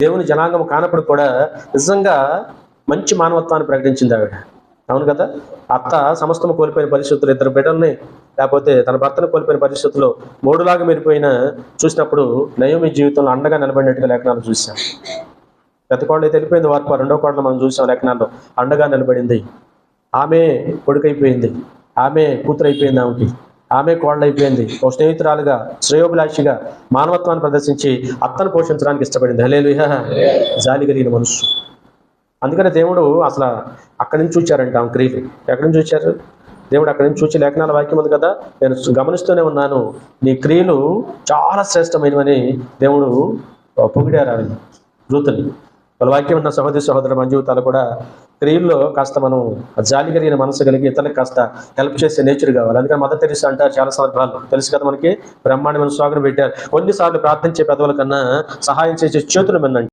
దేవుని జనాంగం కానప్పుడు కూడా నిజంగా మంచి మానవత్వాన్ని ప్రకటించింది ఆవిడ. అవును కదా. అత్త సమస్తము కోల్పోయిన పరిస్థితులు, ఇద్దరు బిడ్డల్ని లేకపోతే తన భర్తను కోల్పోయిన పరిస్థితుల్లో మూడులాగా మెరిపోయిన చూసినప్పుడు నయోమి జీవితంలో అండగా నిలబడినట్టుగా లేఖనాలు చూశాం. పెద్ద కోడలు అయితే వెళ్ళిపోయింది వార్ప, రెండో కోడలు మనం చూసాం లేఖనాల్లో అండగా నిలబడింది. ఆమె కొడుకైపోయింది, ఆమె కూతురు అయిపోయింది, ఆమె కోడలు అయిపోయింది. ఒక స్నేహితురాలుగా, శ్రేయోభిలాషిగా మానవత్వాన్ని ప్రదర్శించి అత్తను పోషించడానికి ఇష్టపడింది. హల్లెలూయా. జాలి కలిగిన మనసు. అందుకనే దేవుడు అసలు అక్కడి నుంచి చూచారంట ఆమె క్రియలు. ఎక్కడి నుంచి చూచారు? దేవుడు అక్కడి నుంచి చూచి లేఖనాల వాక్యం ఉంది కదా, నేను గమనిస్తూనే ఉన్నాను, నీ క్రియలు చాలా శ్రేష్టమైనవని దేవుడు పొగిడారు ఆమె రూతుని. వాళ్ళ వాక్యం ఉన్న సహోదరు మన జీవితాలు కూడా క్రియల్లో కాస్త మనం జాలి కలిగిన మనసు కలిగి ఇతరులకు కాస్త హెల్ప్ చేసే నేచర్ కావాలి. అందుకని మదర్ తెరీసా అంటారు చాలా సందర్భాలు, తెలుసు కదా మనకి, బ్రహ్మాండమైన స్వాగతం పెట్టారు. కొన్నిసార్లు ప్రార్థించే పెదవుల కన్నా సహాయం చేసే చేతులు మిన్నండి.